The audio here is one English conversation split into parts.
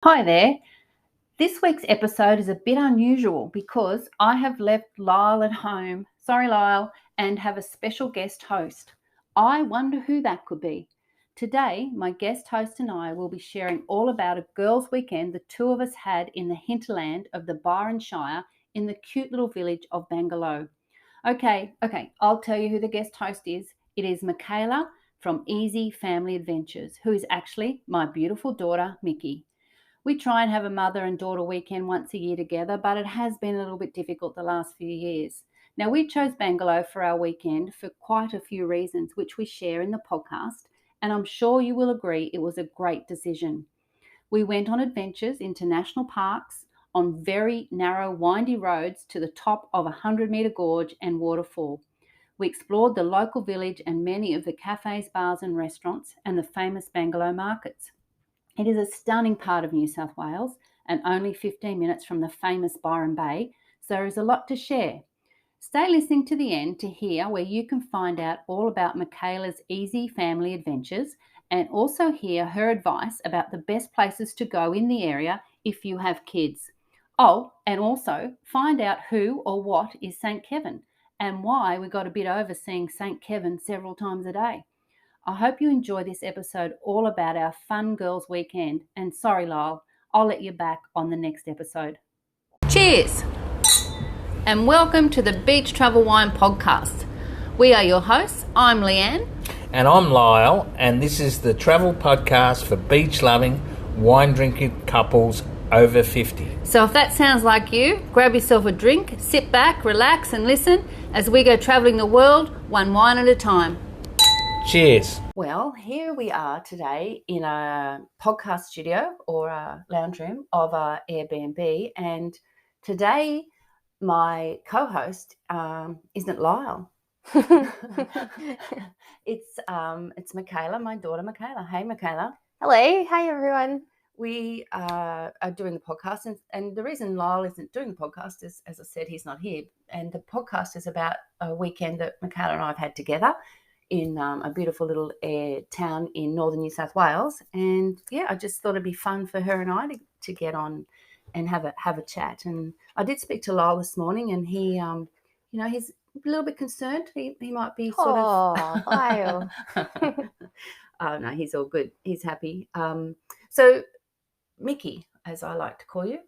Hi there. This week's episode is a bit unusual because I have left Lyle at home. Sorry, Lyle, and have a special guest host. I wonder who that could be. Today, my guest host and I will be sharing all about a girls' weekend the two of us had in the hinterland of the Byron Shire in the cute little village of Bangalow. Okay, I'll tell you who the guest host is. It is Mikaela from Easy Family Adventures, who is actually my beautiful daughter, Miki. We try and have a mother and daughter weekend once a year together, but it has been a little bit difficult the last few years. Now, we chose Bangalow for our weekend for quite a few reasons, which we share in the podcast, and I'm sure you will agree it was a great decision. We went on adventures into national parks, on very narrow, windy roads to the top of a 100-metre gorge and waterfall. We explored the local village and many of the cafes, bars, and restaurants, and the famous Bangalow markets. It is a stunning part of New South Wales and only 15 minutes from the famous Byron Bay, so there is a lot to share. Stay listening to the end to hear where you can find out all about Mikaela's easy family adventures and also hear her advice about the best places to go in the area if you have kids. Oh, and also find out who or what is St. Kevin and why we got a bit over seeing St. Kevin several times a day. I hope you enjoy this episode all about our fun girls' weekend. And sorry, Lyle, I'll let you back on the next episode. Cheers! And welcome to the Beach Travel Wine Podcast. We are your hosts. I'm Leanne. And I'm Lyle, and this is the travel podcast for beach-loving, wine-drinking couples over 50. So if that sounds like you, grab yourself a drink, sit back, relax and listen as we go travelling the world, one wine at a time. Cheers. Well, here we are today in a podcast studio or a lounge room of our Airbnb, and today my co-host isn't Lyle. It's Mikaela, my daughter Mikaela. Hey, Mikaela. Hello. Hi, everyone. We are doing the podcast, and the reason Lyle isn't doing the podcast is, as I said, he's not here. And the podcast is about a weekend that Mikaela and I have had together in a beautiful little town in northern New South Wales. And yeah, I just thought it'd be fun for her and I to get on and have a chat. And I did speak to Lyle this morning, and he, he's a little bit concerned. He might be sort of. Lyle. Oh no, he's all good. He's happy. So, Miki, as I like to call you,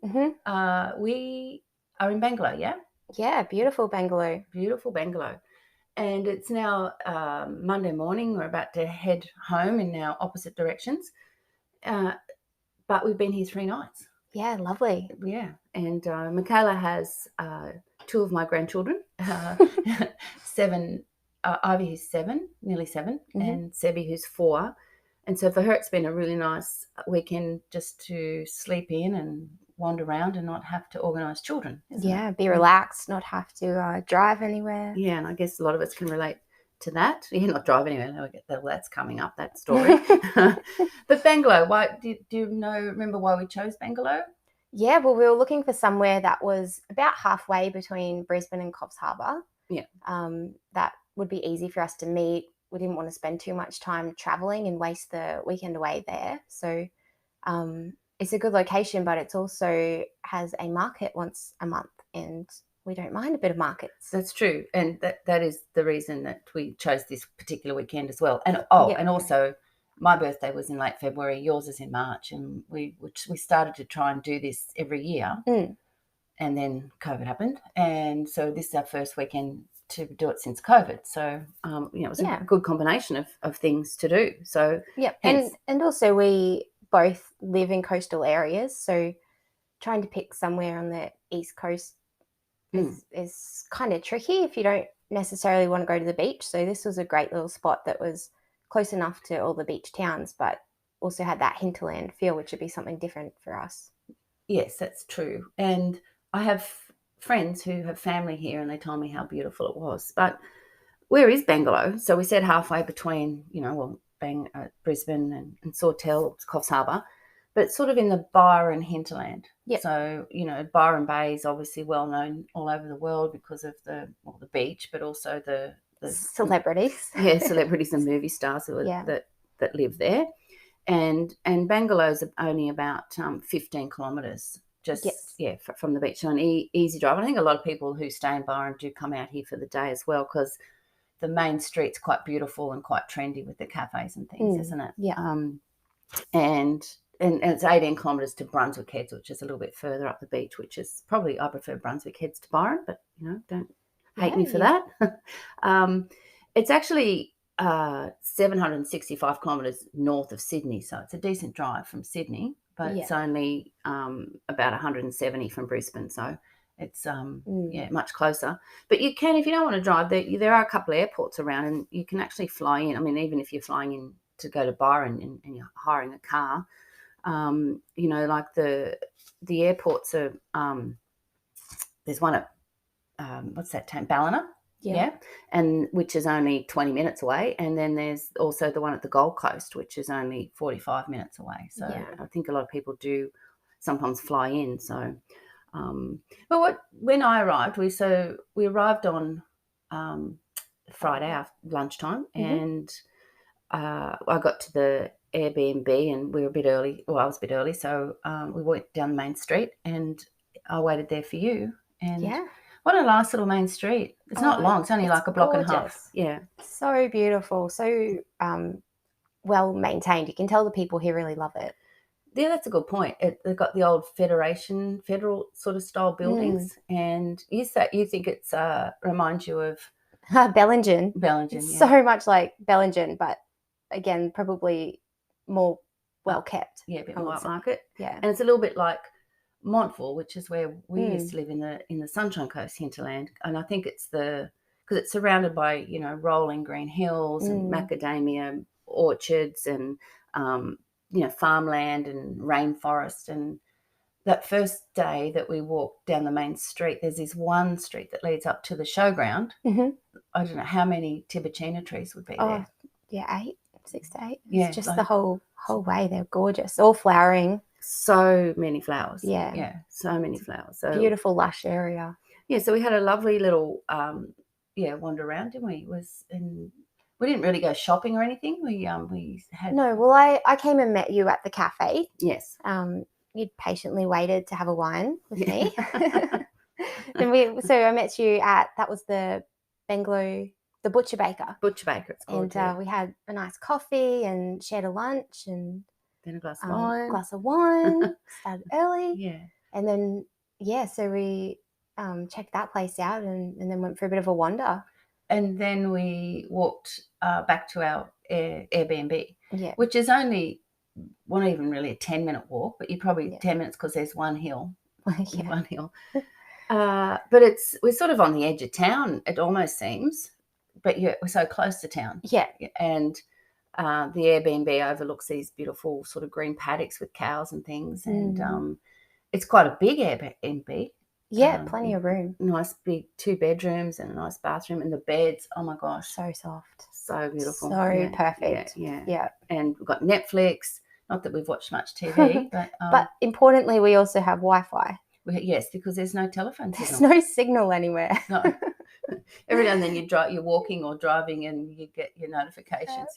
we are in Bangalow, yeah? Yeah, beautiful Bangalow. Beautiful Bangalow. And it's now Monday morning. We're about to head home in our opposite directions. But we've been here 3 nights. Yeah, lovely. Yeah. And Mikaela has 2 of my grandchildren, 7, Ivy who's 7, nearly 7, and Sebi who's 4. And so for her, it's been a really nice weekend just to sleep in and wander around and not have to organise children. Yeah, be relaxed, not have to drive anywhere. Yeah, and I guess a lot of us can relate to that. Yeah, not drive anywhere. That's coming up, that story. But Bangalow, why do you remember why we chose Bangalow? Yeah, well, we were looking for somewhere that was about halfway between Brisbane and Coffs Harbour. Yeah. That would be easy for us to meet. We didn't want to spend too much time travelling and waste the weekend away there. So it's a good location, but it's also has a market once a month, and we don't mind a bit of markets. That's true, and that is the reason that we chose this particular weekend as well. And and also, my birthday was in late February. Yours is in March, and we started to try and do this every year, and then COVID happened, and so this is our first weekend to do it since COVID. So it was a good combination of things to do. So yeah, and also we both live in coastal areas, so trying to pick somewhere on the east coast is kind of tricky if you don't necessarily want to go to the beach. So this was a great little spot that was close enough to all the beach towns, but also had that hinterland feel, which would be something different for us. Yes, that's true. And I have friends who have family here, and they told me how beautiful it was. But where is Bangalow? So we said halfway between, Brisbane and Sawtell, Coffs Harbour, but sort of in the Byron hinterland. Yep. So, Byron Bay is obviously well known all over the world because of the beach, but also the celebrities. Yeah, celebrities and movie stars that live there. and Bangalow's only about 15 kilometres just from the beach. So an easy drive. I think a lot of people who stay in Byron do come out here for the day as well, because the main street's quite beautiful and quite trendy with the cafes and things, isn't it? Yeah. And it's 18 kilometres to Brunswick Heads, which is a little bit further up the beach, which is probably, I prefer Brunswick Heads to Byron, but, don't hate me for that. It's actually 765 kilometres north of Sydney, so it's a decent drive from Sydney, but it's only about 170 from Brisbane, so it's much closer. But you can, if you don't want to drive, there are a couple of airports around, and you can actually fly in. I mean, even if you're flying in to go to Byron and you're hiring a car, like the airports are. There's one at what's that town? Ballina. Yeah, and which is only 20 minutes away, and then there's also the one at the Gold Coast, which is only 45 minutes away. So I think a lot of people do sometimes fly in. So, but when I arrived, we arrived on Friday after lunchtime, and I got to the Airbnb, and we were a bit early. Well, I was a bit early, so we went down the main street, and I waited there for you. And what a nice little main street. It's not long. It's only like a block and a half. Yeah. So beautiful. So well maintained. You can tell the people here really love it. Yeah, that's a good point. They've got the old federal sort of style buildings. And you think it's reminds you of Bellingen. Bellingen, So much like Bellingen, but again, probably more well kept. Yeah, a bit more upmarket. Yeah. And it's a little bit like Montville, which is where we used to live in the Sunshine Coast hinterland, and I think it's because it's surrounded by rolling green hills and macadamia orchards and farmland and rainforest. And that first day that we walked down the main street, there's this one street that leads up to the showground. I don't know how many Tiburtina trees would be there. Yeah, 6 to 8. Yeah, it's just the whole way. They're gorgeous, all flowering. So many flowers. Yeah, so many flowers. So beautiful, lush area. Yeah, so we had a lovely little wander around, didn't we? We didn't really go shopping or anything. We had Well, I came and met you at the cafe. Yes. You'd patiently waited to have a wine with me. And so I met you that was the Bangalow, the Butcher Baker. Butcher Baker, it's called. And we had a nice coffee and shared a lunch and then a glass of wine. Started early. Yeah. And then, so we checked that place out and then went for a bit of a wander. And then we walked back to our Airbnb, which is only, not even really a 10-minute walk, but you're probably 10 minutes because there's one hill. One hill. But we're sort of on the edge of town, it almost seems, but we're so close to town. Yeah. And the Airbnb overlooks these beautiful sort of green paddocks with cows and things, and it's quite a big Airbnb. Yeah, plenty of room. Nice big 2 bedrooms and a nice bathroom, and the beds, oh my gosh, so soft, so beautiful, so perfect. Yeah. And we've got Netflix. Not that we've watched much TV, but importantly, we also have Wi-Fi. Yes, because there's no telephone signal. There's no signal anywhere. No. Every now and then you're walking or driving and you get your notifications.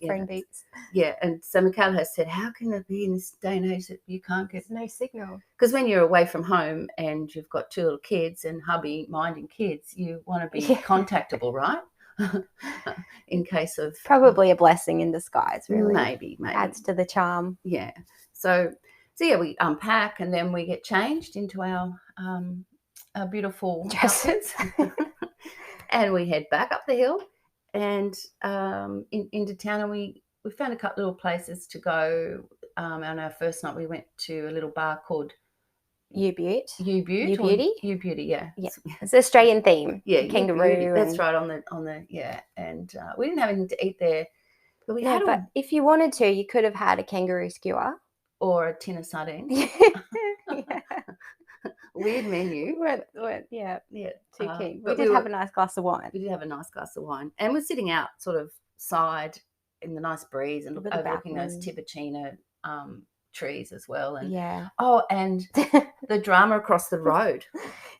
Phone beeps. Yeah, and so Mikaela has said, how can it be in this day and age that you can't get no signal? Because when you're away from home and you've got 2 little kids and hubby minding kids, you want to be contactable, right? In case of probably a blessing in disguise, really. Maybe adds to the charm. Yeah. So we unpack and then we get changed into our beautiful dresses. And we head back up the hill and into town, and we found a couple little places to go. On our first night, we went to a little bar called U-Beauty. U-Beauty, yeah. It's an Australian theme. Yeah, kangaroo. That's right, on the and we didn't have anything to eat there. But but if you wanted to, you could have had a kangaroo skewer. Or a tin of sardines. Weird menu. Too keen. We did have a nice glass of wine. We did have a nice glass of wine. And we're sitting out sort of side in the nice breeze and overlooking those Tiburtina trees as well. And and the drama across the road.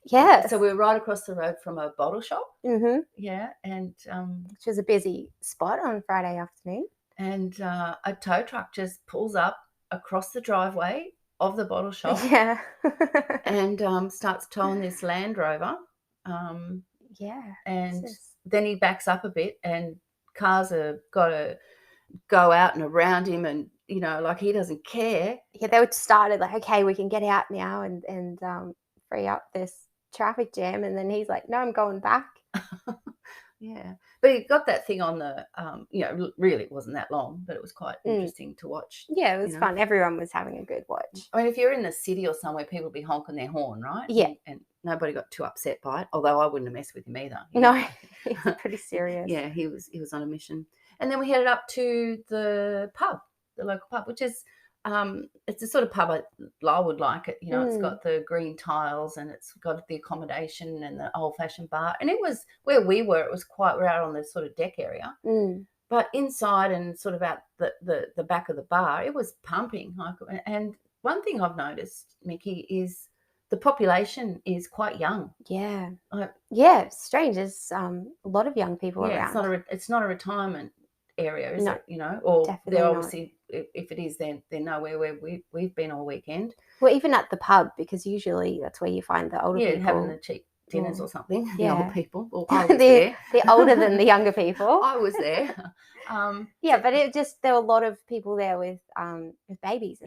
Yeah. So we were right across the road from a bottle shop. Mm-hmm. Yeah. And which was a busy spot on Friday afternoon. and a tow truck just pulls up across the driveway of the bottle shop Yeah. and starts towing this Land Rover. Yeah. And This is- then he backs up a bit, and cars are got to go out and around him, and like he doesn't care. Yeah, they would started like, okay, we can get out now and free up this traffic jam, and then he's like, no, I'm going back. Yeah, but he got that thing on the really it wasn't that long, but it was quite interesting to watch. Yeah, it was fun. Everyone was having a good watch. I mean, if you're in the city or somewhere, people will be honking their horn, right? Yeah. And nobody got too upset by it, although I wouldn't have messed with him either. No, he's pretty serious. Yeah, he was on a mission. And then we headed up to the pub, the local pub, which is it's a sort of pub Lyle would like it. It's got the green tiles, and it's got the accommodation and the old-fashioned bar. And it was where we were. It was we're out on the sort of deck area. But inside and sort of out the back of the bar, it was pumping. And one thing I've noticed, Miki, is the population is quite young. Yeah. Yeah, strange. There's a lot of young people around. It's not a retirement area, is it? Or they're obviously, if it is, then they're nowhere where we've been all weekend. Well, even at the pub, because usually that's where you find the older people. Having the cheap dinners or something. Yeah. The old people. Well, I was there. They're older than the younger people. I was there. Yeah, but there were a lot of people there with babies.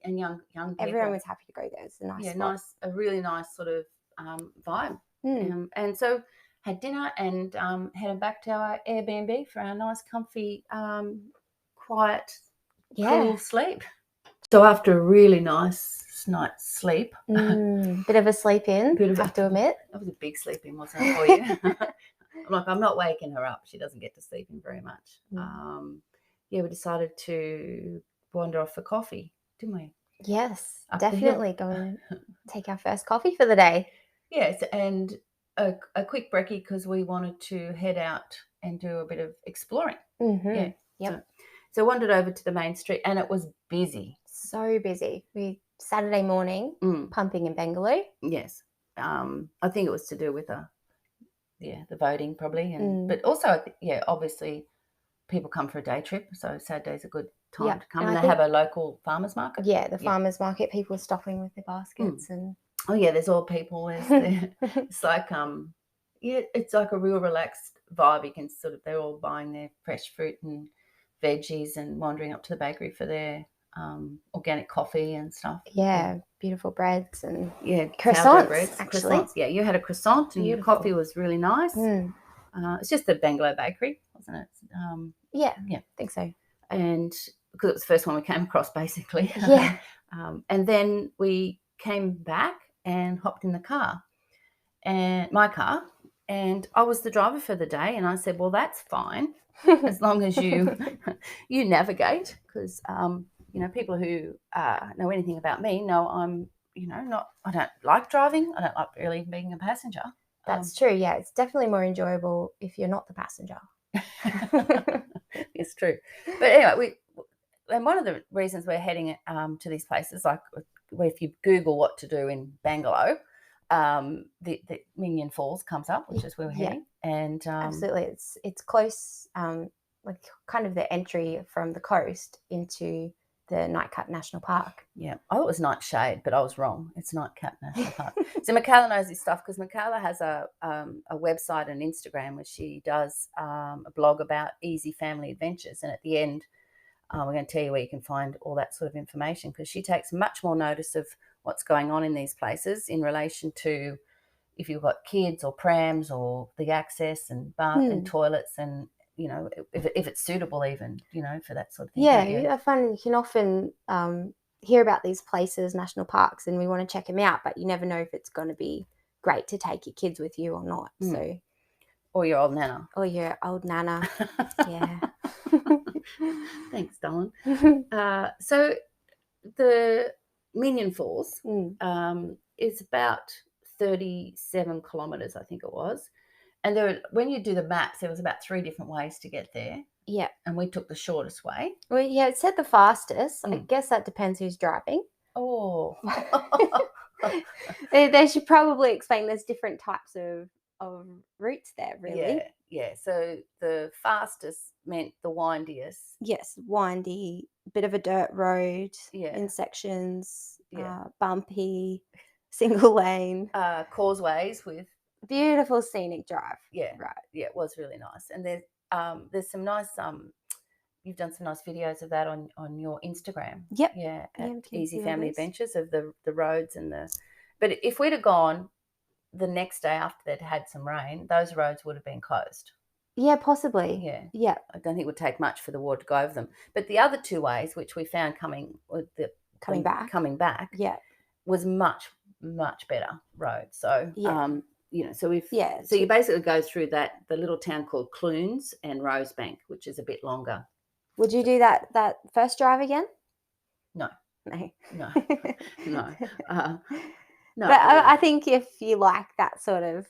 And young people. Everyone was happy to go there. It's a nice spot. A really nice sort of vibe. And so had dinner and headed back to our Airbnb for our nice, comfy, quiet, cool sleep. So after a really nice night's sleep, bit of a sleep in, I have to admit. That was a big sleep in, wasn't it, for you? I'm not waking her up. She doesn't get to sleep in very much. We decided to wander off for coffee, didn't we? Yes, definitely going to take our first coffee for the day. Yes, and a quick brekkie because we wanted to head out and do a bit of exploring. Yeah. Yep. So wandered over to the main street, and it was busy. So busy. Saturday morning, pumping in Bangalow. Yes. I think it was to do with the voting probably, but also obviously people come for a day trip, so Saturday's a good time to come. And they have a local farmers market. Yeah, the farmers market. People are stopping with their baskets and. Oh yeah, there's all people. It's like it's like a real relaxed vibe. You can they're all buying their fresh fruit and veggies and wandering up to the bakery for their organic coffee and stuff. Yeah, beautiful breads and croissants. Breads, actually. Croissants. Yeah, you had a croissant and your coffee was really nice. It's just the Bangalow bakery, wasn't it? Yeah, I think so. And because it was the first one we came across, basically. Yeah. And then we came back and hopped in the car, and my car, and I was the driver for the day. And I said, well, that's fine as long as you navigate, because people who know anything about me know I'm I don't like driving. I don't like really being a passenger. That's true. Yeah, it's definitely more enjoyable if you're not the passenger. It's true. But anyway, and one of the reasons we're heading to these places, like if you Google what to do in Bangalow, the Minion Falls comes up, which is where we're heading. And absolutely, it's close, like kind of the entry from the coast into the Nightcap National Park. Yeah, I thought it was Nightshade, but I was wrong. It's Nightcap National Park. So Mikaela knows this stuff because Mikaela has a website and Instagram where she does a blog about easy family adventures, and at the end we're going to tell you where you can find all that sort of information, because she takes much more notice of what's going on in these places in relation to if you've got kids or prams or the access and bath and toilets, and if it's suitable even, for that sort of thing. Yeah, I find you can often hear about these places, national parks, and we want to check them out, but you never know if it's going to be great to take your kids with you or not. So, or your old nana. Yeah. Thanks, darling. So the Minion Falls is about 37 kilometres, I think it was. And when you do the maps, there was about 3 different ways to get there. Yeah. And we took the shortest way. Well, yeah, it said the fastest. I guess that depends who's driving. Oh. They should probably explain there's different types of routes there, really. Yeah, so the fastest meant the windiest. Yes, windy, bit of a dirt road Yeah. in sections, Yeah. bumpy, single lane, Causeways with beautiful scenic drive. yeah, Right. yeah, it was really nice. And there's some nice you've done some nice videos of that on your Instagram. Yep. Yeah, at we can Easy see all Family those. Adventures of the roads and the. But if we'd have gone the next day after they'd had some rain, those roads would have been closed. Yeah, possibly. Yeah. Yeah. I don't think it would take much for the water to go over them. But the other two ways, which we found coming back, Yeah. was much better road. So Yeah. so you basically go through the little town called Clunes and Rosebank, which is a bit longer. Would you do that first drive again? No. No. No. No. No. But I think if you like that sort of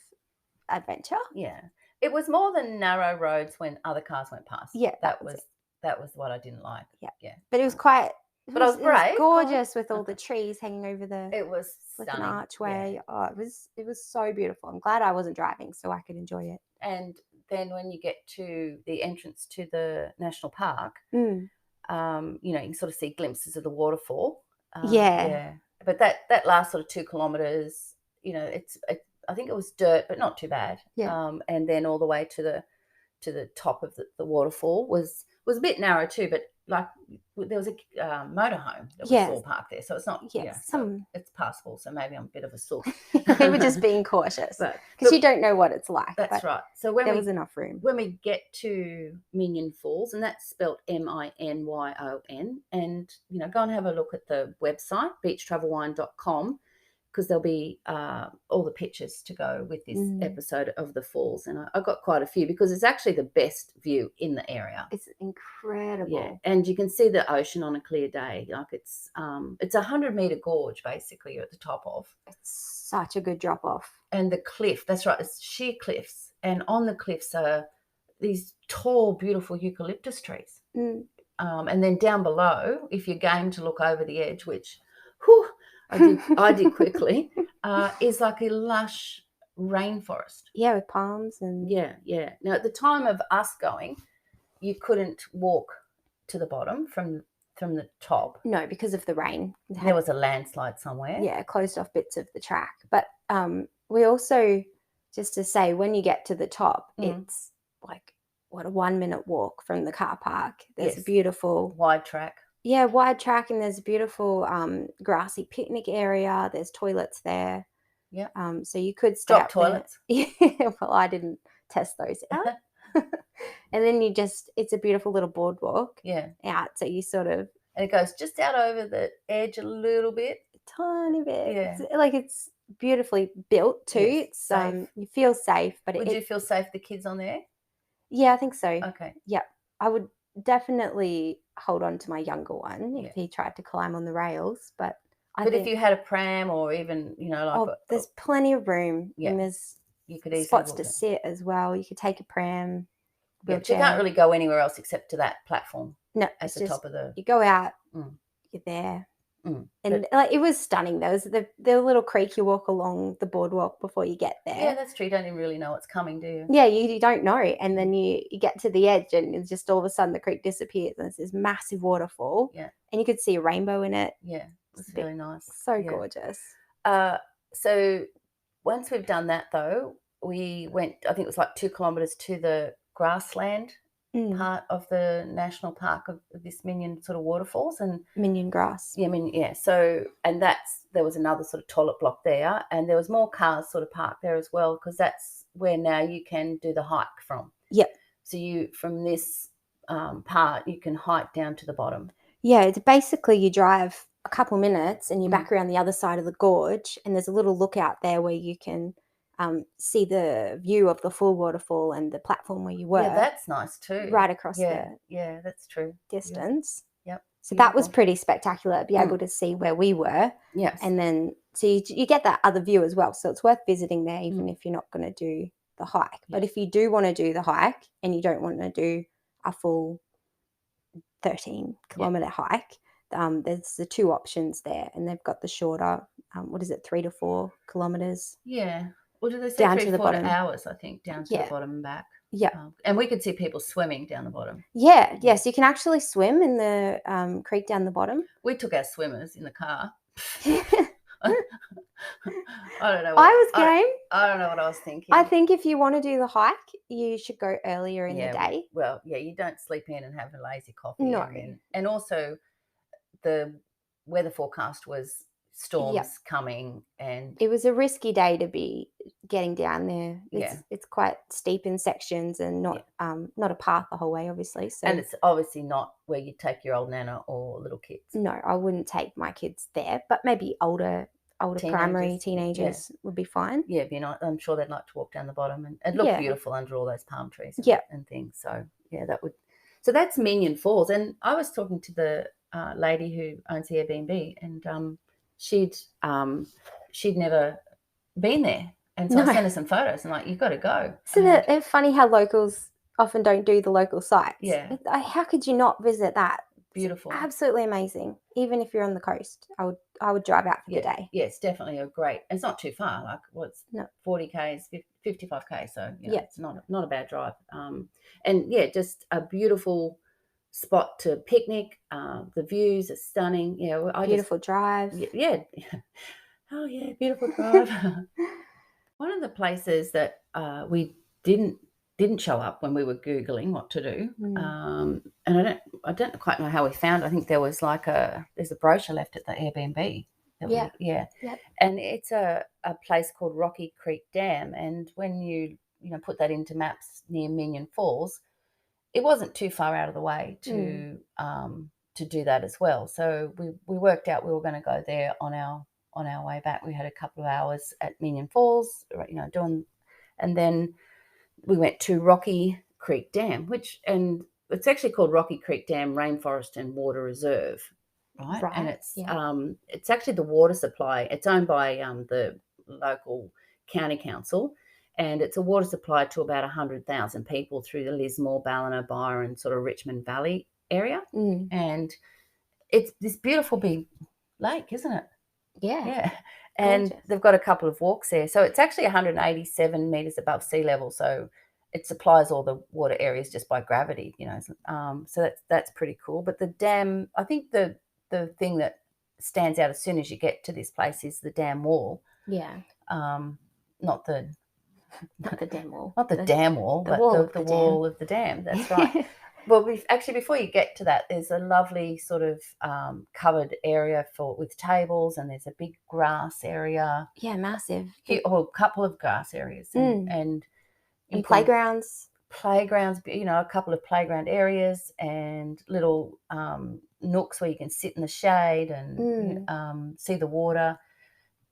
adventure. Yeah. It was more than narrow roads when other cars went past. Yeah. That was what I didn't like. Yeah. Yeah. But it was quite But I was brave. It was gorgeous with all the trees hanging over the It was like an stunning. archway. Yeah. Oh, it was so beautiful. I'm glad I wasn't driving so I could enjoy it. And then when you get to the entrance to the national park, Mm. you can sort of see glimpses of the waterfall. Yeah. But that last sort of 2 kilometres, I think it was dirt, but not too bad. Yeah. And then all the way to the top of the waterfall was a bit narrow too, but like there was a motorhome that was all parked there, so it's not. So it's passable. So maybe I'm a bit of a sook. We were just being cautious because you don't know what it's like. That's right. So there was enough room. When we get to Minion Falls, and that's spelled Minyon, and go and have a look at the website beachtravelwine.com, because there'll be all the pictures to go with this episode of the falls. And I got quite a few because it's actually the best view in the area. It's incredible. Yeah, and you can see the ocean on a clear day. Like it's a 100-meter gorge basically you're at the top of. It's such a good drop off. And the cliff, that's right, it's sheer cliffs. And on the cliffs are these tall, beautiful eucalyptus trees. Mm. And then down below, if you're game to look over the edge, which I did quickly, is like a lush rainforest. Yeah, with palms and yeah. Now at the time of us going, you couldn't walk to the bottom from the top. No, because of the rain. There was a landslide somewhere. Yeah, closed off bits of the track. But we also, just to say, when you get to the top, it's like a 1-minute walk from the car park. There's a beautiful wide track. Yeah, wide track, and there's a beautiful grassy picnic area. There's toilets there. Yeah. So you could stay up toilets. There. Yeah. Well, I didn't test those out. And then it's a beautiful little boardwalk. Yeah. Out, so you sort of. And it goes just out over the edge a little bit. A tiny bit. Yeah. It's beautifully built too. Yes, it's safe. You feel safe, but would you feel safe the kids on there? Yeah, I think so. Okay. Yeah, I would definitely hold on to my younger one if he tried to climb on the rails. But if you had a pram or even there's plenty of room. Yeah. And there's you could spots to sit as well. You could take a pram. Yeah, you can't really go anywhere else except to that platform. No, at the top of the. You go out, you're there, and it was stunning. There was the little creek you walk along the boardwalk before you get there. Yeah, that's true. You don't even really know what's coming, do you? Yeah, you don't know, and then you get to the edge, and it's just all of a sudden the creek disappears, and it's this massive waterfall. Yeah, and you could see a rainbow in it. Yeah, it's really nice. So gorgeous. So once we've done that, though, we went. I think it was like 2 kilometres to the grassland part of the national park of this Minion sort of waterfalls and Minion grass. Yeah, So there was another sort of toilet block there, and there was more cars sort of parked there as well, because that's where now you can do the hike from. Yep. So from this part you can hike down to the bottom. Yeah, it's basically you drive a couple minutes and you're back around the other side of the gorge, and there's a little lookout there where you can see the view of the full waterfall and the platform where you were. Yeah, that's nice too. Right across yeah, that's true. Distance. Yep. So that was pretty spectacular, be able to see where we were. Yes. And then so you get that other view as well. So it's worth visiting there even if you're not going to do the hike. Yeah. But if you do want to do the hike and you don't want to do a full 13-kilometre hike, there's the 2 options there, and they've got the shorter, 3 to 4 kilometres. Yeah. What did they say? down 3 to the 4 bottom. hours, I think, down to the Yeah. bottom and back. Yeah. And we could see people swimming down the bottom. Yeah. Yes, you can actually swim in the creek down the bottom. We took our swimmers in the car. I don't know. I was game. I don't know what I was thinking. I think if you want to do the hike, you should go earlier in the day. Well, yeah, you don't sleep in and have a lazy coffee. No. And also the weather forecast was storms coming, and it was a risky day to be getting down there. It's quite steep in sections and not a path the whole way, obviously. So, and it's obviously not where you take your old nana or little kids. No, I wouldn't take my kids there, but maybe older primary teenagers would be fine. Yeah, I'm sure they'd like to walk down the bottom and look beautiful under all those palm trees and things. So so that's Minion Falls. And I was talking to the lady who owns the Airbnb, and she'd never been there, and so I sent her some photos and like, you've got to go. Isn't it funny how locals often don't do the local sites? Yeah. How could you not visit that? Beautiful. It's absolutely amazing. Even if you're on the coast, I would drive out for the day. Yeah, it's definitely a great. It's not too far. Like 40 k's, 55 k. So it's not a bad drive. And just a beautiful spot to picnic. The views are stunning. Yeah, beautiful drive. Yeah. Oh yeah, beautiful drive. One of the places that we didn't show up when we were Googling what to do, and I don't quite know how we found it. I think there was there's a brochure left at the Airbnb. And it's a place called Rocky Creek Dam, and when you put that into maps near Minion Falls, it wasn't too far out of the way to do that as well. So we worked out we were going to go there on our way back. We had a couple of hours at Minion Falls, doing, and then we went to Rocky Creek Dam, and it's actually called Rocky Creek Dam Rainforest and Water Reserve, right? And it's actually the water supply. It's owned by the local county council, and it's a water supply to about 100,000 people through the Lismore, Ballina, Byron, sort of Richmond Valley area. And it's this beautiful big lake, isn't it? Yeah. And they've got a couple of walks there. So it's actually 187 metres above sea level. So it supplies all the water areas just by gravity, So that's pretty cool. But the dam, I think the thing that stands out as soon as you get to this place is the dam wall. Yeah. Not the dam wall. Not the dam wall, but the wall of the dam. That's right. Well, before you get to that, there's a lovely sort of covered area with tables, and there's a big grass area. Yeah, massive. Or a couple of grass areas, and playgrounds. Playgrounds, a couple of playground areas and little nooks where you can sit in the shade and see the water.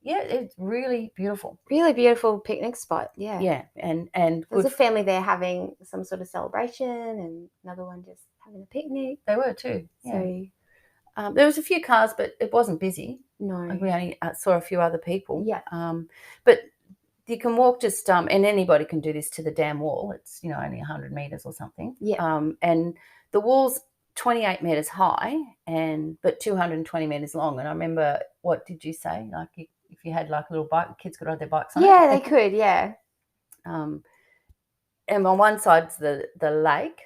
Yeah, it's really beautiful. Really beautiful picnic spot. Yeah. Yeah. And there's a family there having some sort of celebration and another one just having a picnic. They were too. Yeah. So there was a few cars, but it wasn't busy. No. We only saw a few other people. Yeah. But you can walk just and anybody can do this to the dam wall. It's only 100 metres or something. Yeah. And the wall's 28 metres high but 220 metres long. And I remember, what did you say? Like if you had like a little bike, kids could ride their bikes on it. Yeah, they could, yeah. And on one side's the lake,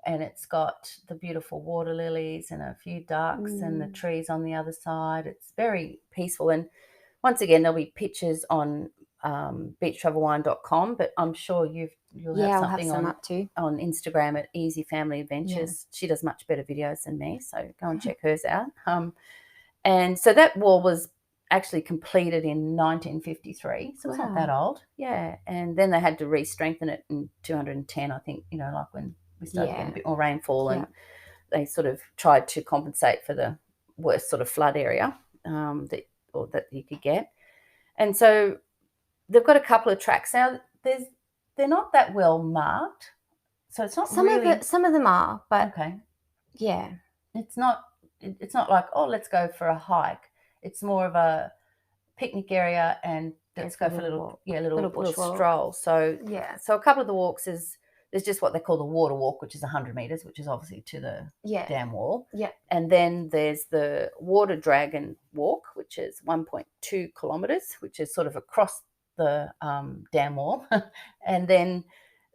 and it's got the beautiful water lilies and a few ducks and the trees on the other side. It's very peaceful. And once again, there'll be pictures on beachtravelwine.com, but I'm sure you'll have something on Instagram at Easy Family Adventures. She does much better videos than me, so go and check hers out. And so that wall was actually completed in 1953, so it's not that old. Yeah, and then they had to re-strengthen it in 210, I think, like when we started getting a bit more rainfall, and they sort of tried to compensate for the worst sort of flood area that you could get. And so they've got a couple of tracks now. They're not that well marked, so it's not some of them are, but yeah, it's not like, oh, let's go for a hike. It's more of a picnic area, and let's go for a little stroll. So so a couple of the walks there's just what they call the water walk, which is 100 metres, which is obviously to the dam wall. Yeah. And then there's the water dragon walk, which is 1.2 kilometres, which is sort of across the dam wall. And then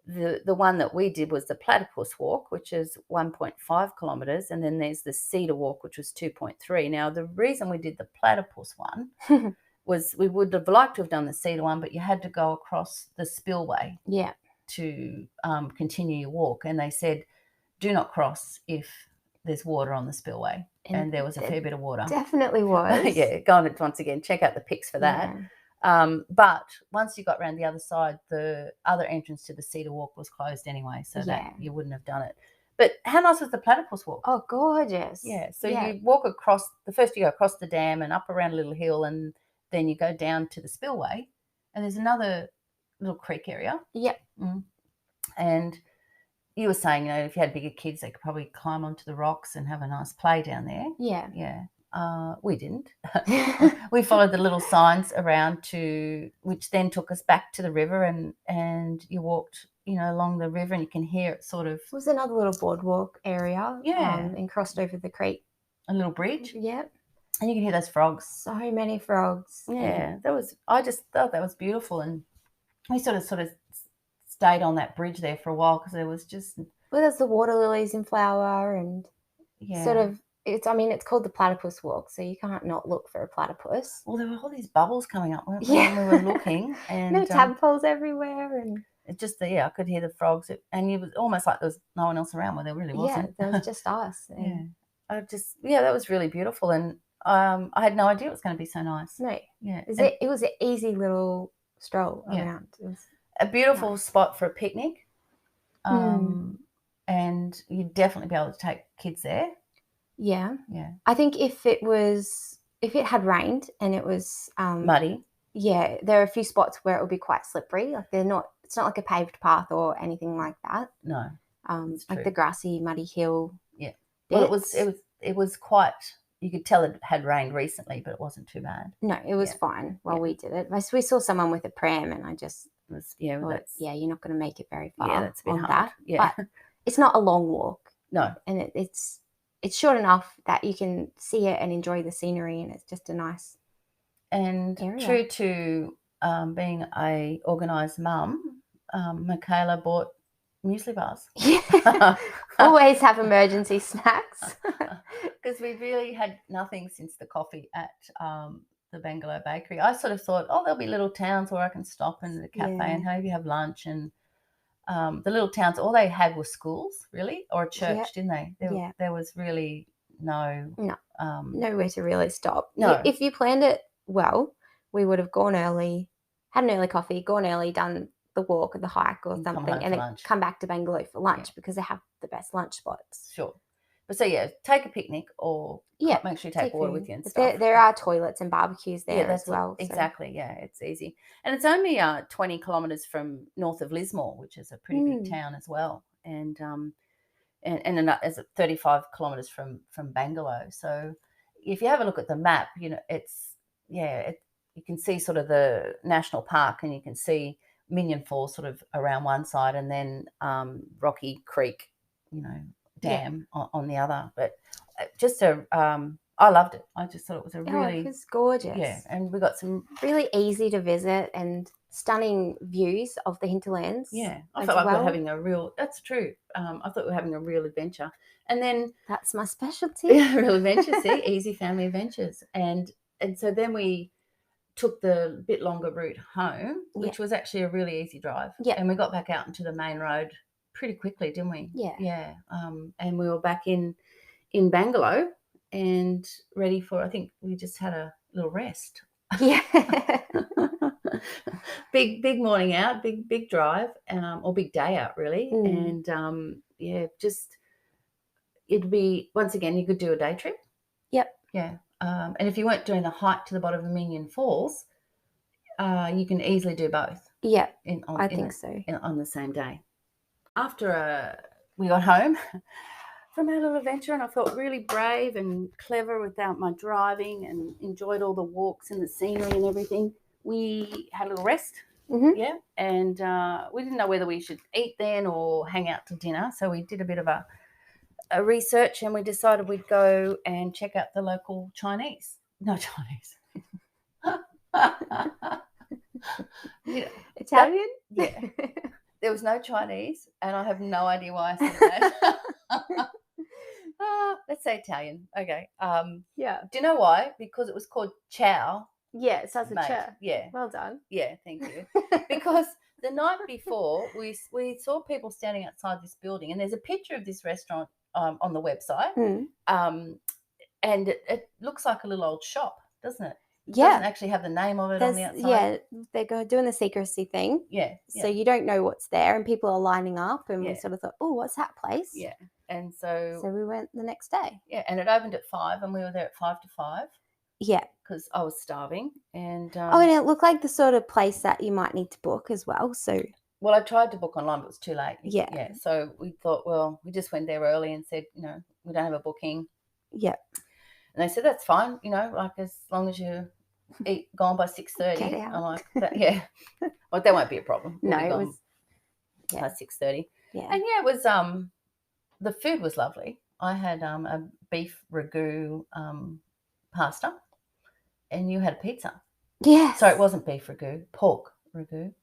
the one that we did was the platypus walk, which is 1.5 kilometres, and then there's the cedar walk, which was 2.3. Now, the reason we did the platypus one was we would have liked to have done the cedar one, but you had to go across the spillway to continue your walk. And they said, do not cross if there's water on the spillway. And there was a fair bit of water. Definitely was. Yeah, go on it once again. Check out the pics for that. Yeah. But once you got around the other side, the other entrance to the cedar walk was closed anyway, so that you wouldn't have done it. But how nice was the platypus walk? Oh, gorgeous. Yeah, so you walk across, you go across the dam and up around a little hill, and then you go down to the spillway, and there's another little creek area. Yep. And you were saying, if you had bigger kids, they could probably climb onto the rocks and have a nice play down there. Yeah. Yeah. We didn't. We followed the little signs around which then took us back to the river, and you walked, along the river, and you can hear it sort of. It was another little boardwalk area. Yeah. And crossed over the creek. A little bridge. Yep. And you can hear those frogs. So many frogs. Yeah. I just thought that was beautiful, and we sort of stayed on that bridge there for a while because there was just. Well, there's the water lilies in flower, and sort of. It's called the platypus walk, so you can't not look for a platypus. Well, there were all these bubbles coming up when we were looking. And no tadpoles everywhere. And it just, I could hear the frogs. And it was almost like there was no one else around, where there really wasn't. Yeah, there was just us. That was really beautiful. And I had no idea it was going to be so nice. No. Yeah. It was an easy little stroll around. It was a beautiful spot for a picnic. And you'd definitely be able to take kids there. Yeah. Yeah. I think if it had rained and it was muddy. Yeah, there are a few spots where it would be quite slippery. Like it's not like a paved path or anything like that. No. Like the grassy, muddy hill. Yeah. Well, it was quite, you could tell it had rained recently, but it wasn't too bad. No, it was fine while we did it. We saw someone with a pram, and I just you're not going to make it very far. Yeah, that's a bit hard. That. Yeah. But it's not a long walk. No. And it's short enough that you can see it and enjoy the scenery, and it's just a nice area. True to being a organised mum, Mikaela bought muesli bars. Yeah. Always have emergency snacks. Because we really had nothing since the coffee at the Bangalow bakery. I sort of thought, there'll be little towns where I can stop in the cafe and maybe have lunch. And the little towns, all they had were schools, really, or a church, didn't they? There was really nowhere to really stop. No. If you planned it well, we would have gone early, had an early coffee, gone early, done the walk or the hike or something, and then come back to Bangalow for lunch because they have the best lunch spots. Sure. But so, take a picnic or make sure you take water with you and stuff. There are toilets and barbecues there as well. Exactly, so. It's easy. And it's only 20 kilometres from north of Lismore, which is a pretty big town as well. And it's 35 kilometres from Bangalow. So if you have a look at the map, it's, you can see sort of the national park, and you can see Minion Falls sort of around one side, and then Rocky Creek, dam on the other. But just I loved it. I just thought it was it was gorgeous. Yeah, and we got some really easy to visit and stunning views of the hinterlands. Yeah, I felt like we were having that's true. I thought we were having a real adventure. And then that's my specialty. Yeah, real adventure. See, easy family adventures. And so then we took the bit longer route home, which was actually a really easy drive. Yeah, and we got back out into the main road pretty quickly, didn't we? Yeah. And we were back in Bangalow and ready for, I think we just had a little rest. Yeah. Big morning out, big drive, or big day out really. And just it'd be, once again, you could do a day trip. Yep. Yeah. And if you weren't doing the hike to the bottom of Minion Falls, you can easily do both. Yeah, I think so. On the same day. After we got home from our little adventure, and I felt really brave and clever without my driving, and enjoyed all the walks and the scenery and everything, we had a little rest. Mm-hmm. Yeah, and we didn't know whether we should eat then or hang out to dinner, so we did a bit of a research, and we decided we'd go and check out the local Chinese. Italian? Yeah. There was no Chinese, and I have no idea why I said that. Let's say Italian. Okay. Yeah. Do you know why? Because it was called chow. Yeah, it starts with Mate. cha. Yeah. Well done. Yeah, thank you. Because the night before, we saw people standing outside this building, and there's a picture of this restaurant on the website, and it looks like a little old shop, doesn't it? It doesn't actually have the name of it on the outside. Yeah, they're doing the secrecy thing. Yeah. So you don't know what's there, and people are lining up, and we Yeah. sort of thought, oh, what's that place? Yeah. And so we went the next day. Yeah, and it opened at 5, and we were there at 5 to 5. Yeah. Because I was starving, and and it looked like the sort of place that you might need to book as well. So well, I tried to book online, but it was too late. Yeah. So we thought, well, we just went there early and said, we don't have a booking. Yeah. And they said that's fine, like as long as you go on by 6:30. Get out. I'm like, yeah, well, that won't be a problem. No, it was by 6:30. Yeah. And it was the food was lovely. I had a beef ragu pasta. And you had pizza. Yes. So it wasn't beef ragu, pork ragu.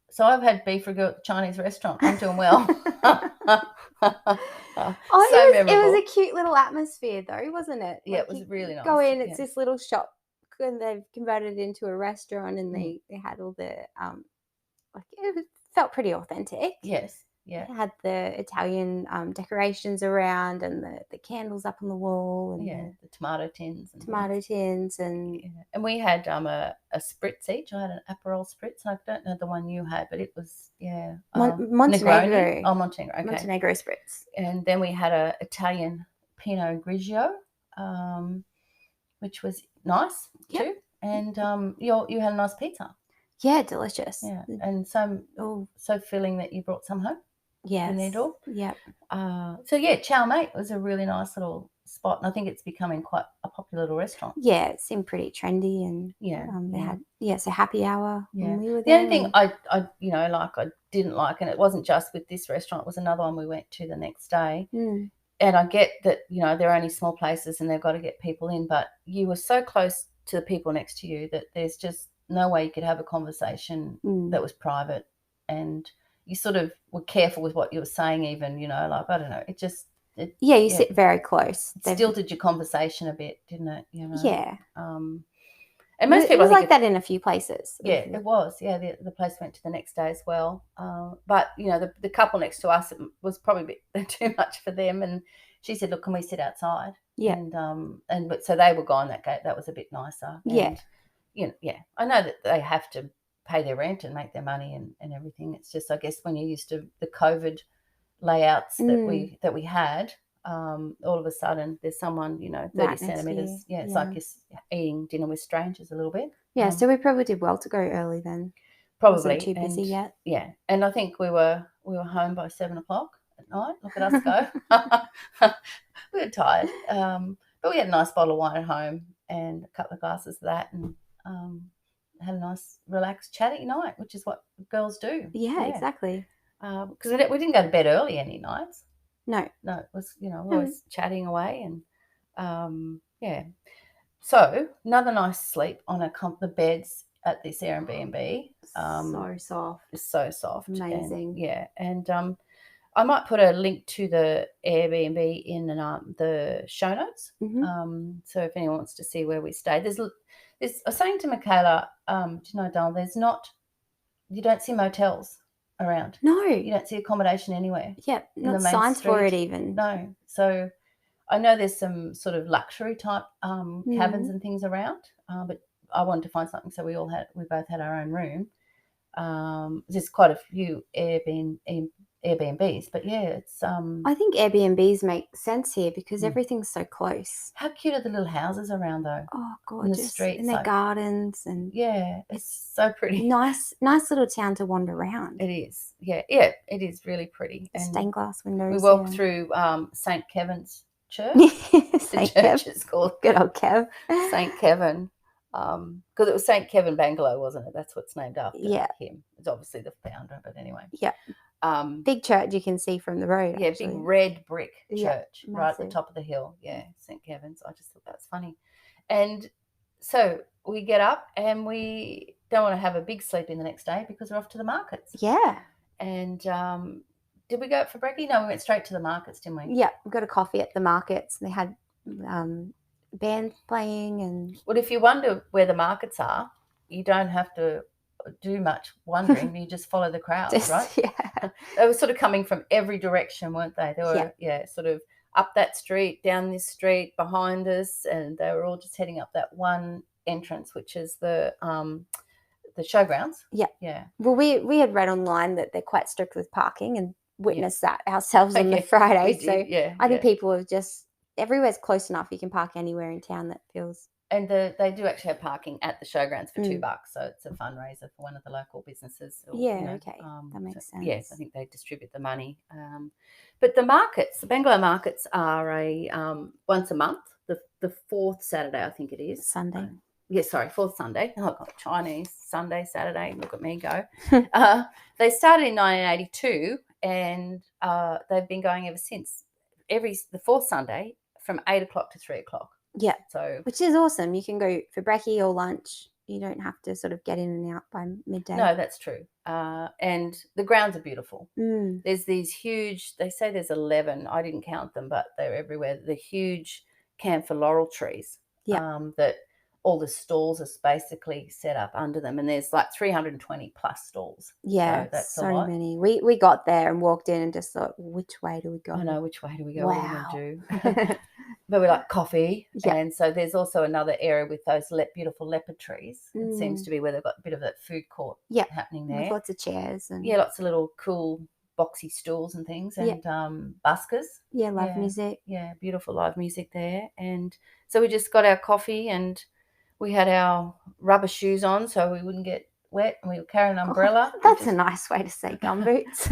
So I've had beef ragu at the Chinese restaurant. I'm doing well. It was a cute little atmosphere though, wasn't it? Yeah, it was really nice. Go in, it's this little shop, and they've converted it into a restaurant, and they had all the it felt pretty authentic. Yes. Yeah. It had the Italian decorations around, and the candles up on the wall, and the tomato tins. And we had a spritz each. I had an Aperol spritz. I don't know the one you had, but it was Montenegro. Oh, Montenegro. Okay. Montenegro spritz. And then we had a Italian Pinot Grigio, which was nice too. And you had a nice pizza. Yeah, delicious. Yeah, and so filling that you brought some home. Yes. Needle. Yep. So yeah, Chow Mate was a really nice little spot, and I think it's becoming quite a popular little restaurant. Yeah, it seemed pretty trendy, and they had so happy hour when we were there. The only thing I didn't like, and it wasn't just with this restaurant, it was another one we went to the next day. And I get that they're only small places and they've got to get people in, but you were so close to the people next to you that there's just no way you could have a conversation that was private, and you sort of were careful with what you were saying, even, like, I don't know, you sit very close. Stilted your conversation a bit, didn't it? Yeah. And most people, it was like that in a few places. Yeah, it was. Yeah, the place went to the next day as well. But the couple next to us, it was probably a bit too much for them, and she said, "Look, can we sit outside?" Yeah. But so they were gone that gate. That was a bit nicer. And, I know that they have to pay their rent and make their money and everything. It's just, I guess, when you're used to the COVID layouts that we had, all of a sudden there's someone 30 centimeters. Yeah, it's like you're eating dinner with strangers a little bit. Yeah, so we probably did well to go early then. Probably wasn't too busy yet. Yeah, and I think we were home by 7 o'clock at night. Look at us go. We were tired, but we had a nice bottle of wine at home and a couple of glasses of that, and had a nice relaxed chatty night, which is what girls do. Yeah. Exactly. Because we didn't go to bed early any nights. No, it was we're always chatting away, and So another nice sleep on the beds at this Airbnb. So soft. It's so soft. Amazing. And I might put a link to the Airbnb in the show notes. So if anyone wants to see where we stayed, I was saying to Mikaela, do you know, Dal, you don't see motels around. No. You don't see accommodation anywhere. Yep, not signs for it even. No. So I know there's some sort of luxury type cabins and things around, but I wanted to find something, so we both had our own room. There's quite a few Airbnbs, but it's I think Airbnbs make sense here because everything's so close. How cute are the little houses around though? Oh, gorgeous. In the streets, and their gardens, and it's so pretty. Nice little town to wander around. It is. Yeah, it is really pretty. And stained glass windows. We walked through St. Kevin's Church. St. Church is called. Good old Kev. St. Kevin. Because it was St. Kevin Bangalow, wasn't it? That's what's named after him. It's obviously the founder, but anyway. Yeah. Big church you can see from the road. Yeah, actually. big red brick church right at the massive. top of the hill. Yeah, St. Kevin's. I just thought that's funny. And so we get up and we don't want to have a big sleep in the next day because we're off to the markets. Yeah. And did we go out for brekkie? No, we went straight to the markets, didn't we? Yeah, we got a coffee at the markets. They had bands playing and... Well, if you wonder where the markets are, you don't have to do much wondering. You just follow the crowds, right? Yeah. They were sort of coming from every direction, weren't they? They were, sort of up that street, down this street, behind us, and they were all just heading up that one entrance, which is the showgrounds. Yeah. Yeah. Well, we had read online that they're quite strict with parking and witnessed that ourselves on the Friday. So I think people have just... Everywhere's close enough. You can park anywhere in town that feels... And they do actually have parking at the showgrounds for $2, so it's a fundraiser for one of the local businesses. Or, okay, that makes sense. Yes, I think they distribute the money. But the markets, the Bangalow markets, are a once a month, the fourth Saturday, I think it is. Sunday. Fourth Sunday. Oh, God, Chinese, Sunday, Saturday. Look at me go. They started in 1982, and they've been going ever since. The fourth Sunday from 8 o'clock to 3 o'clock. Yeah. So, which is awesome. You can go for brekkie or lunch. You don't have to sort of get in and out by midday. No, that's true. And the grounds are beautiful. Mm. There's these huge, they say there's 11. I didn't count them, but they're everywhere. The huge camphor laurel trees. Yeah. That all the stalls are basically set up under them. And there's like 320 plus stalls. Yeah, so that's so many. We got there and walked in and just thought, which way do we go? I know, which way do we go? Wow. What are we going to do? But we like coffee. Yeah. And so there's also another area with those beautiful leopard trees. It seems to be where they've got a bit of that food court happening there. With lots of chairs. And lots of little cool boxy stools and things, and buskers. Yeah, live music. Yeah, beautiful live music there. And so we just got our coffee and we had our rubber shoes on so we wouldn't get wet, and we were carrying an umbrella. That's a nice way to say gumboots.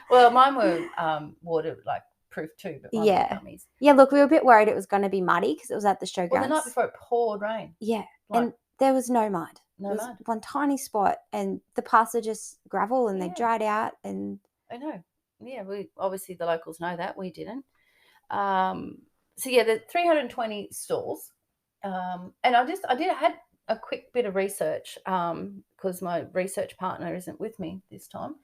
Well, mine were water proof too, but mine were gummies. Yeah, look, we were a bit worried it was going to be muddy because it was at the showgrounds. Well, the night before it poured rain. Yeah, and there was no mud. No mud. One tiny spot, and the paths are just gravel, and they dried out. And I know. Yeah, we obviously the locals know that. We didn't. So yeah, the 320 stalls, and I had a quick bit of research because my research partner isn't with me this time,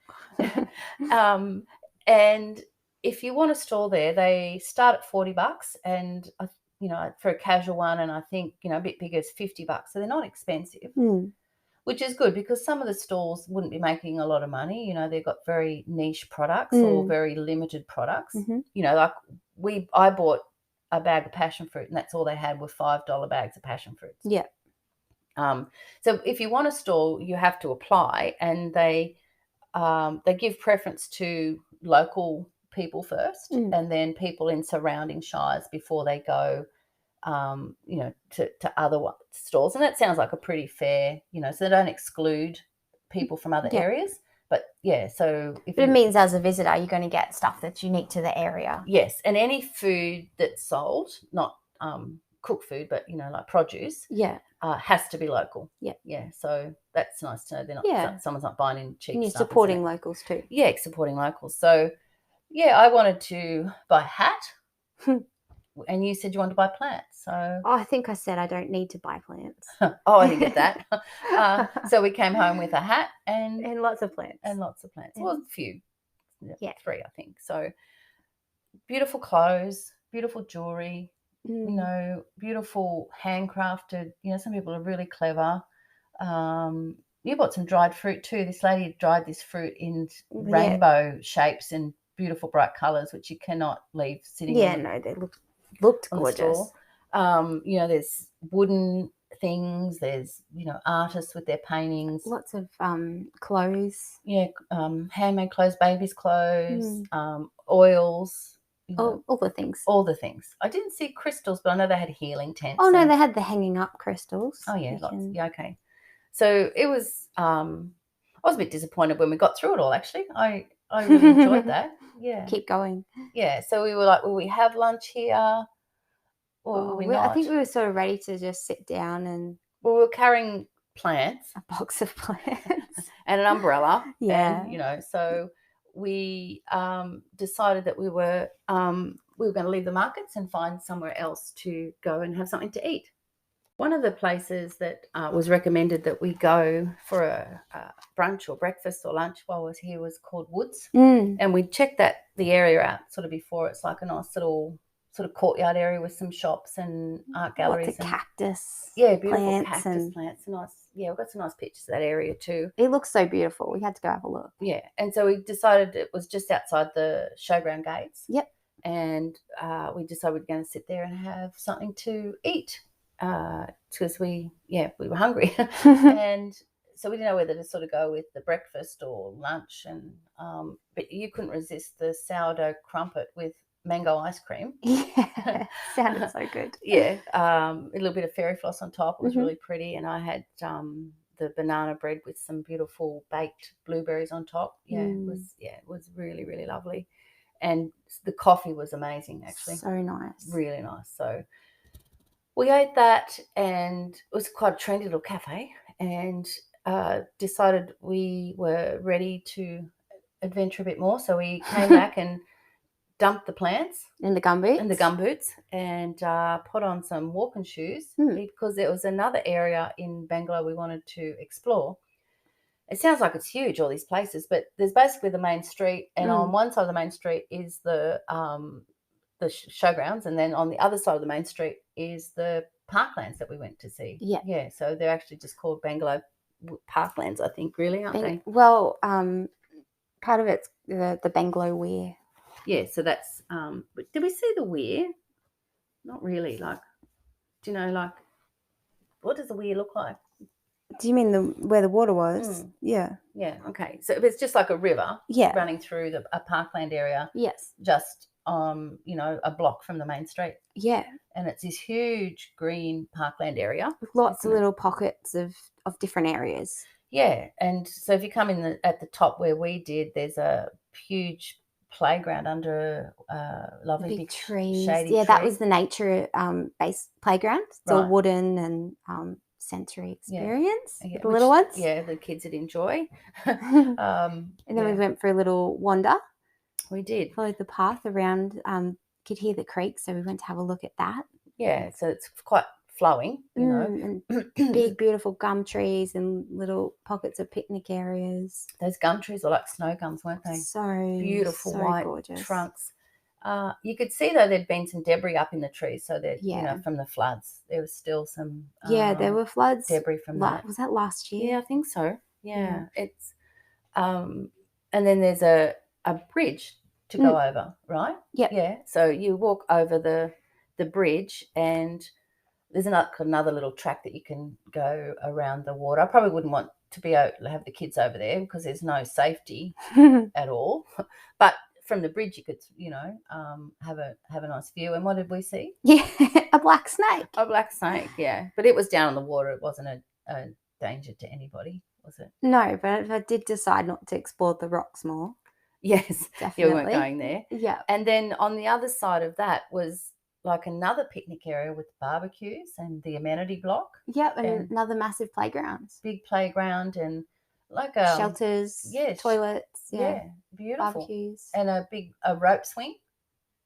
and if you want a stall there, they start at $40, and for a casual one, and I think a bit bigger is $50. So they're not expensive, which is good because some of the stalls wouldn't be making a lot of money. They've got very niche products or very limited products. I bought a bag of passion fruit, and that's all they had were $5 bags of passion fruits. Yeah. So if you want a stall, you have to apply, and they give preference to local people first, and then people in surrounding shires before they go, to other stalls. And that sounds like a pretty fair, so they don't exclude people from other areas. But so it means as a visitor, you're going to get stuff that's unique to the area. Yes, and any food that's sold, not cooked food, but like produce, has to be local. Yeah. So that's nice to know. They're not someone's not buying in cheap. And you're stuff, supporting locals too. Yeah, supporting locals. So I wanted to buy a hat, and you said you wanted to buy plants. So I think I said I don't need to buy plants. Oh, I didn't get that. So we came home with a hat and lots of plants. Well, a few. 3, I think. So beautiful clothes, beautiful jewelry, beautiful handcrafted. Some people are really clever. You bought some dried fruit too. This lady dried this fruit in rainbow shapes and beautiful bright colours, which you cannot leave sitting. They looked gorgeous. There's wooden things. There's artists with their paintings. Lots of clothes. Handmade clothes, babies' clothes, oils. All the things. All the things. I didn't see crystals, but I know they had healing tents. Oh no, they had the hanging up crystals. Oh yeah, okay. So it was. I was a bit disappointed when we got through it all. Actually, I really enjoyed that. Yeah. Keep going. Yeah. So we were like, will we have lunch here? Or will we not? I think we were sort of ready to just sit down and... Well, we were carrying plants. A box of plants. And an umbrella. Yeah. And, so we decided that we were going to leave the markets and find somewhere else to go and have something to eat. One of the places that was recommended that we go for a brunch or breakfast or lunch while I was here was called Woods. And we checked the area out sort of before. It's like a nice little sort of courtyard area with some shops and art galleries. Lots of cactus. Yeah, beautiful plants cactus plants. Nice. Yeah, we've got some nice pictures of that area too. It looks so beautiful. We had to go have a look. Yeah, and so we decided it was just outside the showground gates. Yep. And we decided we were going to sit there and have something to eat because we were hungry. And so we didn't know whether to sort of go with the breakfast or lunch. And but you couldn't resist the sourdough crumpet with mango ice cream. Yeah, sounded so good. Yeah, a little bit of fairy floss on top. It was really pretty. And I had the banana bread with some beautiful baked blueberries on top. Yeah, it was really, really lovely. And the coffee was amazing, actually. So nice. Really nice. So we ate that, and it was quite a trendy little cafe, and decided we were ready to adventure a bit more. So we came back and dumped the plants in the gumboots and put on some walking shoes because there was another area in Bangalow we wanted to explore. It sounds like it's huge, all these places, but there's basically the main street, and on one side of the main street is the showgrounds, and then on the other side of the main street is the parklands that we went to see. Yeah. So they're actually just called Bangalow Parklands, I think, really, aren't they? Well, part of it's the Bangalow Weir. Yeah. So that's. Did we see the weir? Not really. Like, do you know, like, what does the weir look like? Do you mean where the water was? Yeah. Yeah. Okay. So it's just like a river. Running through a parkland area. Yes. Just a block from the main street. Yeah. And it's this huge green parkland area with lots of little pockets of different areas. Yeah. And so if you come in at the top where we did, there's a huge playground under lovely big trees. Shady yeah, tree. That was the nature based playground. It's all wooden and sensory experience for the little ones. Yeah, the kids would enjoy. And then we went for a little wander. We did. Followed the path around, could hear the creek, so we went to have a look at that. Yeah, so it's quite flowing, and big, beautiful gum trees and little pockets of picnic areas. Those gum trees are like snow gums, weren't they? So beautiful, so white gorgeous. Trunks. You could see, though, there'd been some debris up in the trees, so that, from the floods. There was still some there were floods. Debris from that. Was that last year? Yeah, I think so. Yeah. It's and then there's a bridge to go over, right? Yeah. Yeah. So you walk over the bridge, and there's another little track that you can go around the water. I probably wouldn't want to have the kids over there because there's no safety at all. But from the bridge, you could, have a nice view. And what did we see? Yeah, a black snake. A black snake, yeah. But it was down in the water. It wasn't a danger to anybody, was it? No, but I did decide not to explore the rocks more. Yes, definitely. You weren't going there. Yeah. And then on the other side of that was like another picnic area with barbecues and the amenity block. Yep, and another massive playground. Big playground and like shelters, toilets, beautiful. Barbecues. And a rope swing.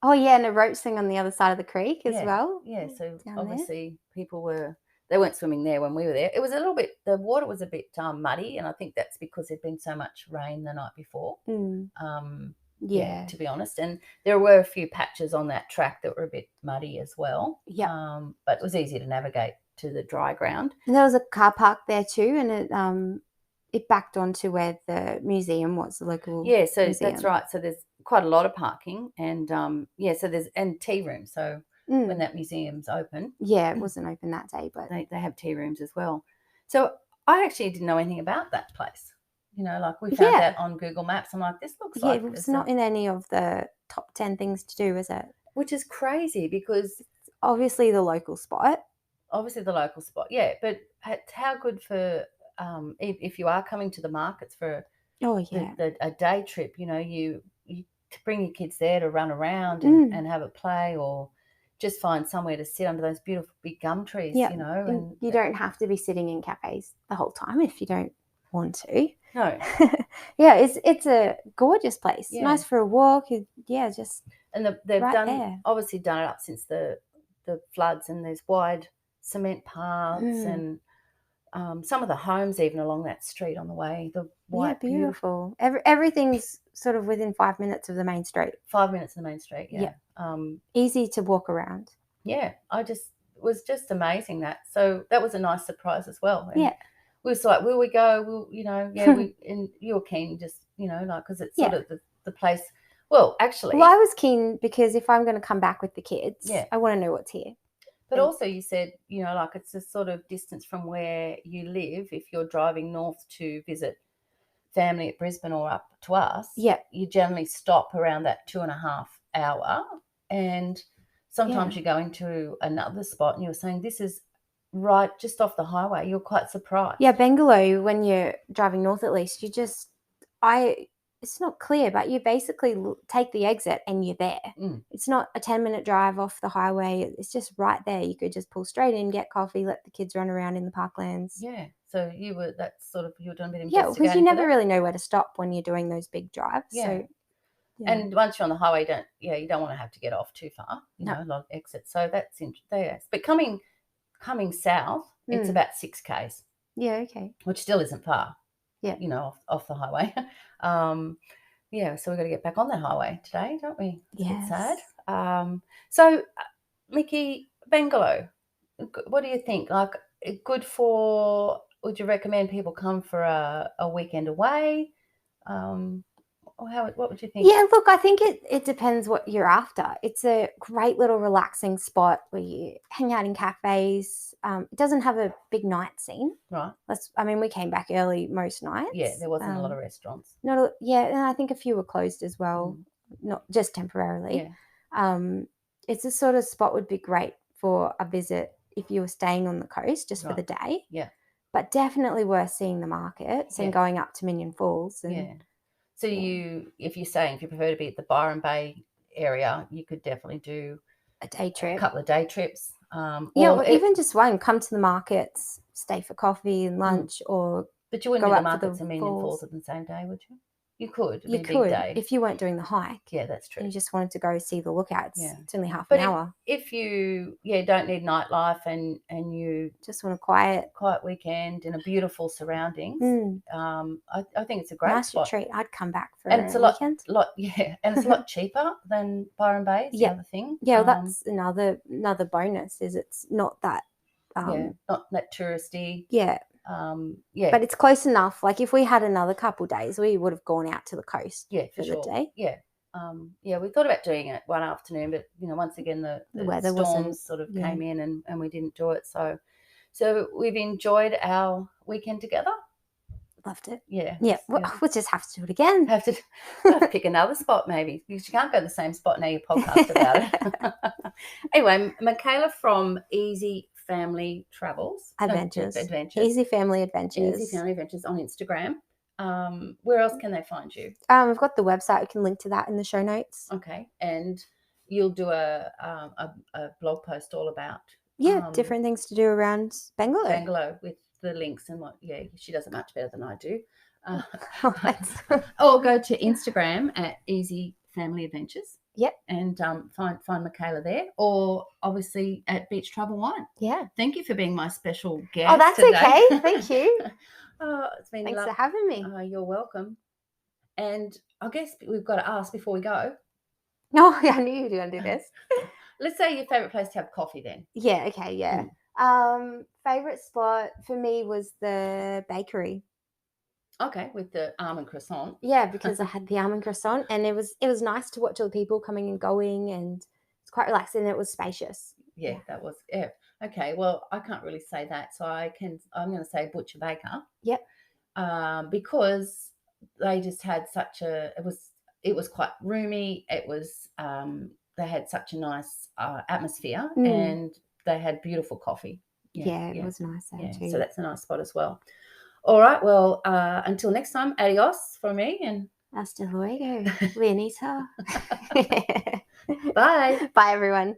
Oh, yeah, and a rope swing on the other side of the creek as well. Yeah, so obviously people they weren't swimming there when we were there. It was the water was a bit muddy, and I think that's because there'd been so much rain the night before. To be honest. And there were a few patches on that track that were a bit muddy as well. Yeah. But it was easy to navigate to the dry ground. And there was a car park there too, and it backed onto where the museum was, the local museum. That's right. So there's quite a lot of parking, and so there's tea rooms. So when that museum's open. Yeah, it wasn't open that day, but they have tea rooms as well. So I actually didn't know anything about that place. Like we found that on Google Maps. I'm like, this looks like it's not in any of the top 10 things to do, is it? Which is crazy because it's obviously the local spot. Yeah. But it's how good for if you are coming to the markets for a day trip. You to bring your kids there to run around and have a play, or just find somewhere to sit under those beautiful big gum trees. And you don't have to be sitting in cafes the whole time if you don't want to. No. It's a gorgeous place. Yeah. Nice for a walk. Just and they've right done there. Obviously done it up since the floods, and there's wide cement paths Mm. and some of the homes even along that street on the way. The white, beautiful. Everything's sort of within 5 minutes of the main street. 5 minutes in the main street. Yeah. Easy to walk around. Yeah, was just amazing that. So that was a nice surprise as well. And Yeah. we was like, will we go? Will and you were keen, just like because it's sort of the place. Well, actually, I was keen because if I'm going to come back with the kids, I want to know what's here. But also, you said like it's a sort of distance from where you live. If you're driving north to visit family at Brisbane or up to us, you generally stop around that 2.5 hour and. Sometimes you go into another spot and you're saying this is right just off the highway. You're quite surprised. Yeah, Bangalow, when you're driving north at least, it's not clear, but you basically take the exit and you're there. It's not a 10-minute drive off the highway. It's just right there. You could just pull straight in, get coffee, let the kids run around in the parklands. Yeah, so you were doing a bit of investigating. Yeah, because you never really know where to stop when you're doing those big drives. Yeah. So, and once you're on the highway, you don't want to have to get off too far, a lot of exits. So that's interesting. But coming south, it's about 6 k's. Yeah, okay. Which still isn't far. Yeah. Off the highway. So we've got to get back on that highway today, don't we? It's a bit sad. So, Miki, Bangalow, what do you think? Like, would you recommend people come for a weekend away? What would you think? Yeah, look, I think it depends what you're after. It's a great little relaxing spot where you hang out in cafes. It doesn't have a big night scene. Right. We came back early most nights. Yeah, there wasn't a lot of restaurants. And I think a few were closed as well, not just temporarily. Yeah. It's a sort of spot would be great for a visit if you were staying on the coast just for the day. Yeah. But definitely worth seeing the markets and going up to Minion Falls. And, So if you prefer to be at the Byron Bay area, you could definitely do a day trip, a couple of day trips. Even just one. Come to the markets, stay for coffee and lunch, but you wouldn't do the markets and Minion Falls at the same day, would you? You could. You could, big day. If you weren't doing the hike. Yeah, that's true. And you just wanted to go see the lookouts. Yeah. It's only half an hour. If you don't need nightlife and you just want a quiet weekend in a beautiful surroundings, I think it's a great nice spot. Retreat. I'd come back for and it's a weekend. And it's a lot cheaper than Byron Bay. The other thing. Yeah, well, that's another bonus. Is it's not that. Not that touristy. Yeah. But it's close enough. Like if we had another couple of days, we would have gone out to the coast for the day. Yeah. We thought about doing it one afternoon, but once again the weather storms sort of came in and we didn't do it. So we've enjoyed our weekend together. Loved it. Yeah. Yeah. We'll just have to do it again. Have to pick another spot maybe, because you can't go to the same spot now you podcast about it. Anyway, Mikaela from Easy Family Travels. Adventures. Easy Family Adventures. Easy Family Adventures on Instagram. Where else can they find you? We've got the website. We can link to that in the show notes. Okay. And you'll do a blog post all about different things to do around Bangalow. Bangalow with the links and she does it much better than I do. Or go to Instagram at Easy Family Adventures. Yep. And find Mikaela there, or obviously at Beach Travel Wine. Yeah. Thank you for being my special guest. Oh, that's today. okay. Thank you. It's been Thanks for having me. You're welcome. And I guess we've got to ask before we go. Oh, yeah, I knew you were going to do this. Let's say your favourite place to have coffee then. Yeah, okay, yeah. Favourite spot for me was the bakery. Okay, with the almond croissant. Yeah, because I had the almond croissant and it was nice to watch all the people coming and going, and it's quite relaxing and it was spacious. Yeah, that was Okay, well, I can't really say that, so I'm going to say Butcher Baker. Yep. Because they just had it was quite roomy. It was they had such a nice atmosphere and they had beautiful coffee. Yeah, it was nice there too. So that's a nice spot as well. All right, well, until next time, adios from me and hasta luego, Leonita. Bye. Bye, everyone.